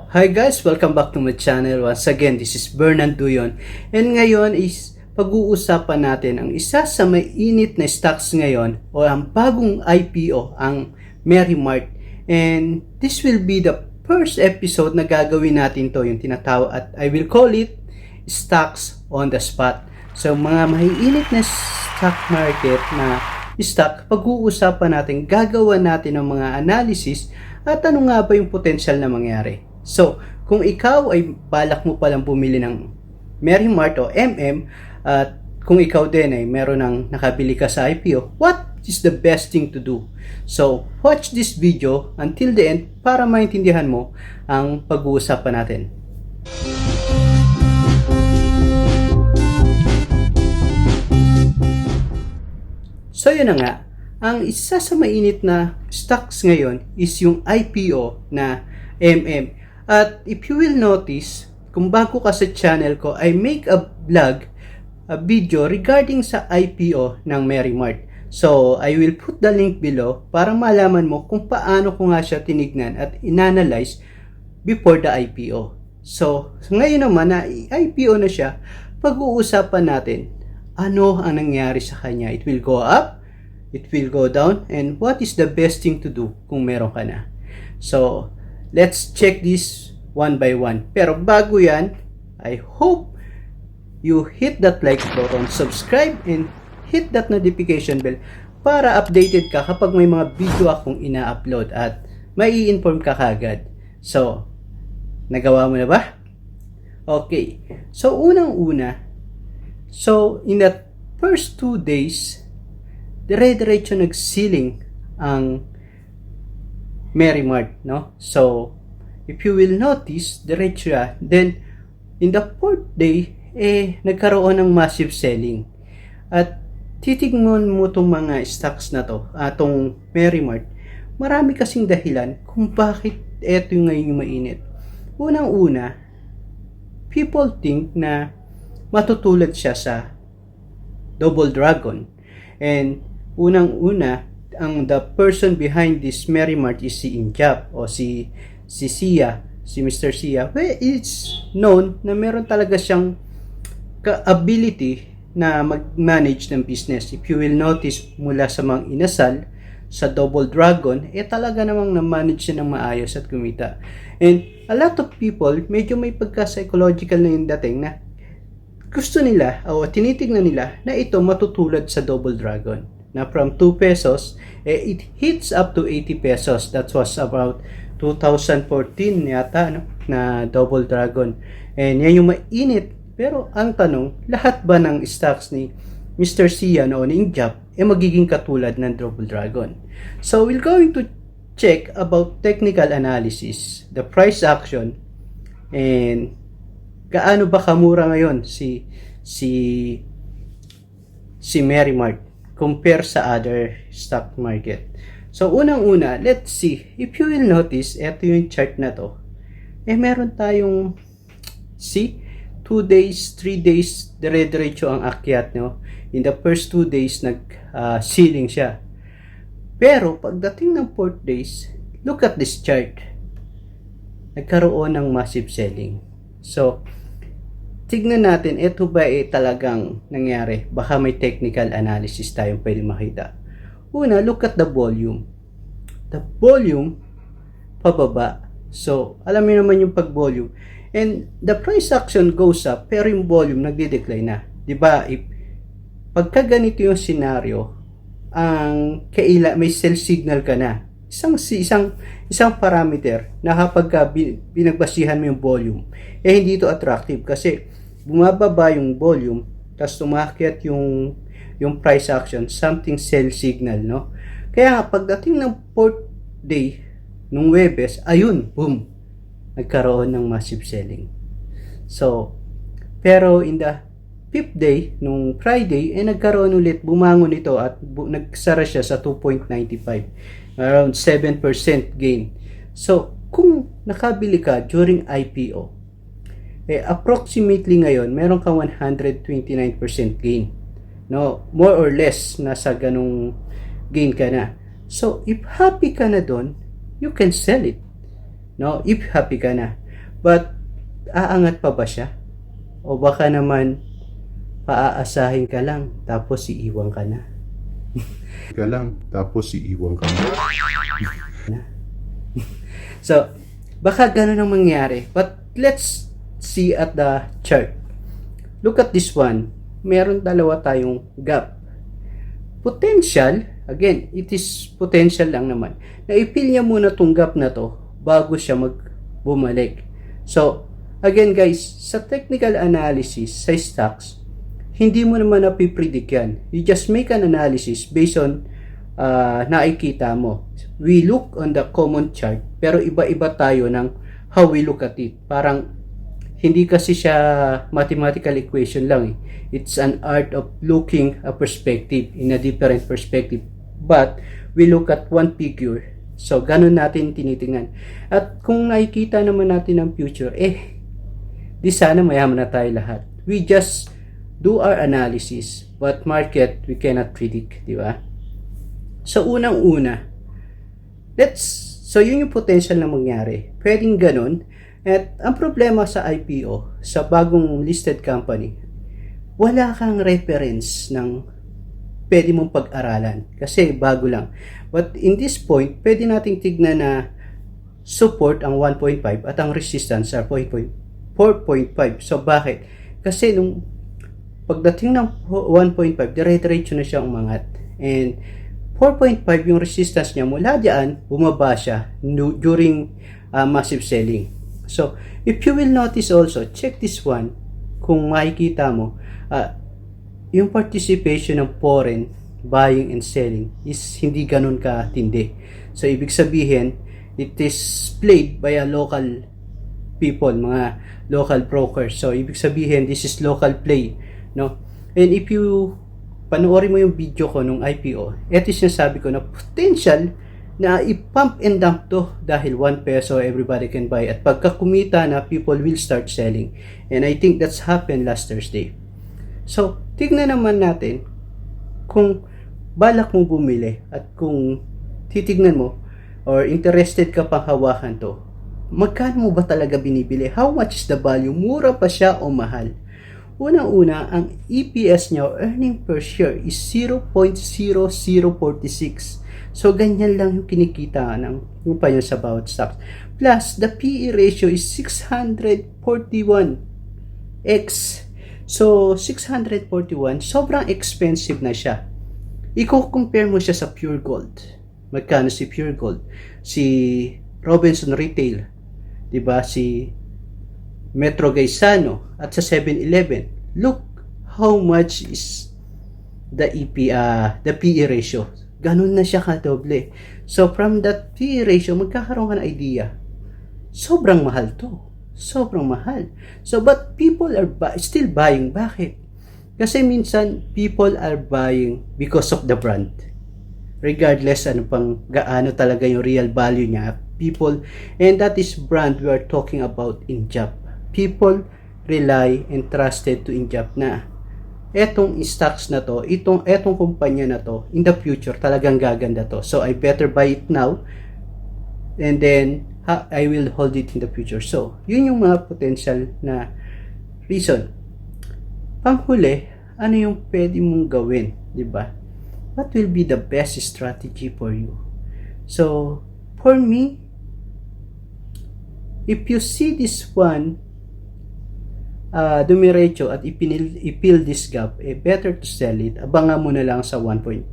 Hi guys, welcome back to my channel. Once again, this is Bernan Duyon. And ngayon is pag-uusapan natin ang isa sa may init na stocks ngayon o ang bagong IPO, ang Merrimart. And this will be the first episode na gagawin natin to, yung tinatawag at I will call it Stocks on the Spot. So mga maiinit na stock market na stock, pag-uusapan natin, gagawa natin ng mga analysis at ano nga ba yung potential na mangyari. So, kung ikaw ay balak mo palang bumili ng Merrimart o MM at kung ikaw din ay meron ng nakabili ka sa IPO, what is the best thing to do? So, watch this video until the end para maintindihan mo ang pag-uusapan natin. So, yun na nga. Ang isa sa mainit na stocks ngayon is yung IPO na MM. At if you will notice, kung bago ka sa channel ko, I make a vlog, a video regarding sa IPO ng Merrimart. So, I will put the link below para malaman mo kung paano ko nga siya tinignan at inanalyze before the IPO. So, ngayon naman na IPO na siya, pag-uusapan natin ano ang nangyari sa kanya. It will go up, it will go down, and what is the best thing to do kung meron ka na. So, let's check this one by one. Pero bago yan, I hope you hit that like button, subscribe, and hit that notification bell para updated ka kapag may mga video akong ina-upload at mai inform ka kagad. So, nagawa mo na ba? Okay. So, unang-una, so in the first 2 days, dire-diretso nag-ceiling ang Merrimart, no? So, if you will notice, diretso siya. Then, in the 4th day, nagkaroon ng massive selling. At titignan mo itong mga stocks na to, itong Merrimart, marami kasing dahilan kung bakit ito yung ngayon yung mainit. Unang-una, people think na matutulad siya sa Double Dragon. And, unang-una, the person behind this Merrimart is si Injap o si Sia, si Mr. Sia. Well, it's known na meron talaga siyang ability na mag-manage ng business. If you will notice, mula sa mga inasal sa Double Dragon, talaga namang na-manage siya ng maayos at kumita. And a lot of people, medyo may pagka-psychological na yung dating na gusto nila o tinitignan nila na ito matutulad sa Double Dragon. Na from 2 pesos, it hits up to 80 pesos. That was about 2014 yata, no? Na Double Dragon. And yan yung mainit. Pero ang tanong, lahat ba ng stocks ni Mr. Sia noon in Injap magiging katulad ng Double Dragon? So we're going to check about technical analysis, the price action, and gaano ba kamura ngayon si Merrimart compare sa other stock market. So, unang-una, let's see. If you will notice, ito yung chart na to. Meron tayong, see, 2 days, 3 days, dire-diretso ang akyat, no? In the first 2 days, nag-ceiling siya. Pero, pagdating ng 4th days, look at this chart. Nagkaroon ng massive selling. So, tignan natin, ito ba talagang nangyari? Baka may technical analysis tayong pwede makita. Una, look at the volume. The volume, pababa. So, alam niyo naman yung pag-volume. And the price action goes up, pero yung volume nagde-decline na. Diba? Pagka ganito yung scenario, may sell signal ka na. Isang parameter na kapag binagbasihan mo yung volume, hindi ito attractive kasi bumababa yung volume, tapos tumakyat yung price action, something sell signal, no? Kaya pagdating ng 4th day, nung Webes, ayun, boom, nagkaroon ng massive selling. So, pero in the 5th day, nung Friday, nagkaroon ulit, bumangon ito at nagsara siya sa 2.95, around 7% gain. So, kung nakabili ka during IPO, approximately ngayon, meron kang 129% gain. No, more or less, nasa ganung gain ka na. So, if happy ka na doon, you can sell it. No, if happy ka na. But, aangat pa ba siya? O baka naman, paaasahin ka lang, tapos iiwan ka na. So, baka ganun ang mangyari. But, let's see at the chart. Look at this one. Meron dalawa tayong gap. Potential, again, it is potential lang naman. Naipil niya muna tong gap na to bago siya bumalik. So, again guys, sa technical analysis, sa stocks, hindi mo naman napipredict yan. You just make an analysis based on nakikita mo. We look on the common chart, pero iba-iba tayo ng how we look at it. Parang, hindi kasi siya mathematical equation lang eh. It's an art of looking a perspective in a different perspective. But, we look at one figure. So, ganun natin tinitingnan. At kung nakikita naman natin ang future, di sana mayaman na tayo lahat. We just do our analysis. But market, we cannot predict, di ba? So, unang-una, so yun yung potential na mangyari. Pwedeng ganun. At ang problema sa IPO, sa bagong listed company, wala kang reference ng pwede mong pag-aralan kasi bago lang. But in this point, pwede nating tignan na support ang 1.5 at ang resistance sa 4.5. So bakit? Kasi nung pagdating ng 1.5, dire-diretso na siya umangat. And 4.5 yung resistance niya, mula diyan bumaba siya during massive selling. So, if you will notice also, check this one, kung makikita mo, yung participation ng foreign buying and selling is hindi ganun katindi. So, ibig sabihin, it is played by a local people, mga local brokers. So, ibig sabihin, this is local play, no? And if you panoorin mo yung video ko nung IPO, ito yung sabi ko na potential na i-pump and dump to dahil 1 peso everybody can buy at pagka kumita na people will start selling, and I think that's happened last Thursday. So tignan naman natin kung balak mo bumili at kung titignan mo or interested ka pang hawakan to, magkano mo ba talaga binibili? How much is the value? Mura pa siya o mahal? Unang-una, ang EPS niya o earning per share is 0.0046. So, ganyan lang yung kinikita ng yung pa yun sa bawat stocks. Plus, the PE ratio is 641x. So, 641, sobrang expensive na siya. I-compare mo siya sa Pure Gold. Magkano si Pure Gold? Si Robinson Retail, 'di ba? Si Metro Gaisano at sa 7-Eleven. Look how much is the PE ratio. Ganun na siya kadoble. So, from that PE ratio, magkakaroon ka ng idea. Sobrang mahal to. Sobrang mahal. So, but people are still buying. Bakit? Kasi minsan, people are buying because of the brand. Regardless ano pang gaano talaga yung real value niya. People, and that is brand we are talking about Injap. People rely and trusted to Injap na etong stocks na to, etong kumpanya na to, in the future, talagang gaganda to. So, I better buy it now, and then, I will hold it in the future. So, yun yung mga potential na reason. Panghuli, ano yung pwede mong gawin, di ba? What will be the best strategy for you? So, for me, if you see this one, dumiretso at ipil this gap, better to sell it. Abangan mo na lang sa 1.5,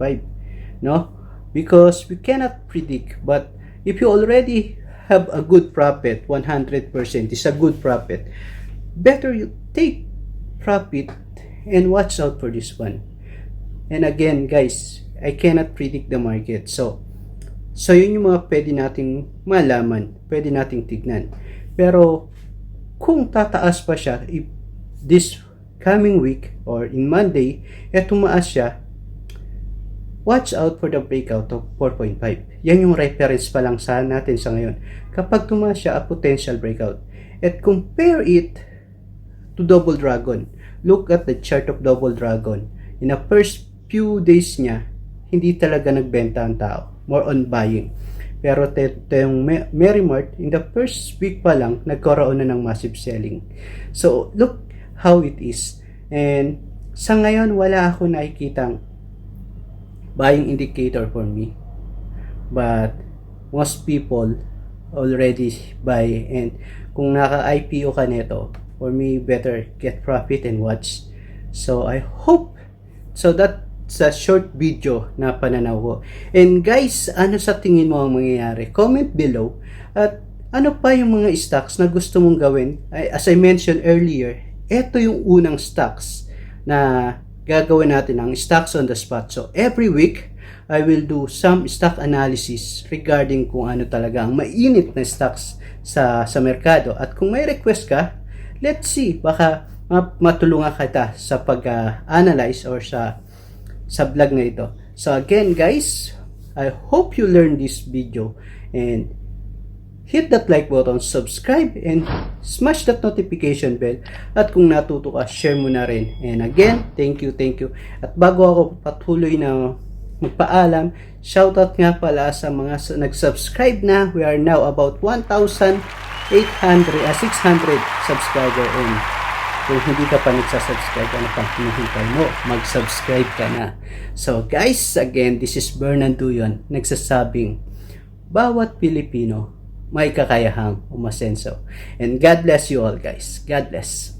no? Because we cannot predict, but if you already have a good profit, 100% is a good profit, better you take profit and watch out for this one. And again guys, I cannot predict the market, so yun yung mga pwede nating malaman, pwede nating tignan. Pero kung tataas pa siya this coming week or in Monday, tumaas siya, watch out for the breakout of 4.5. Yan yung reference pa lang sa natin sa ngayon. Kapag tumaas siya, a potential breakout. At compare it to Double Dragon. Look at the chart of Double Dragon. In the first few days niya, hindi talaga nagbenta ang tao. More on buying. Pero ito yung Merrimart, in the first week pa lang, nagkaroon na ng massive selling. So, look how it is. And sa ngayon, wala ako nakikitang buying indicator for me. But most people already buy, and kung naka-IPO ka nito, for me, better get profit and watch. So I hope, so that's a short video na pananaw ko. And guys, ano sa tingin mo ang mangyayari? Comment below. At ano pa yung mga stocks na gusto mong gawin? As I mentioned earlier, ito yung unang stocks na gagawin natin, ang stocks on the spot. So every week, I will do some stock analysis regarding kung ano talaga ang mainit na stocks sa merkado. At kung may request ka, let's see, baka matulungan kita sa pag-analyze or sa vlog na ito. So again guys, I hope you learned this video, and hit that like button, subscribe, and smash that notification bell. At kung natuto ka, share mo na rin. And again, thank you. At bago ako patuloy na magpaalam, shoutout nga pala sa mga nag-subscribe na. We are now about 1,600 subscriber, and kung hindi ka pa nagsasubscribe, ano pang hinihintay mo? Mag-subscribe ka na. So guys, again, this is Bernan Duyon, nagsasabing bawat Pilipino may kakayahang umasenso. And God bless you all guys. God bless.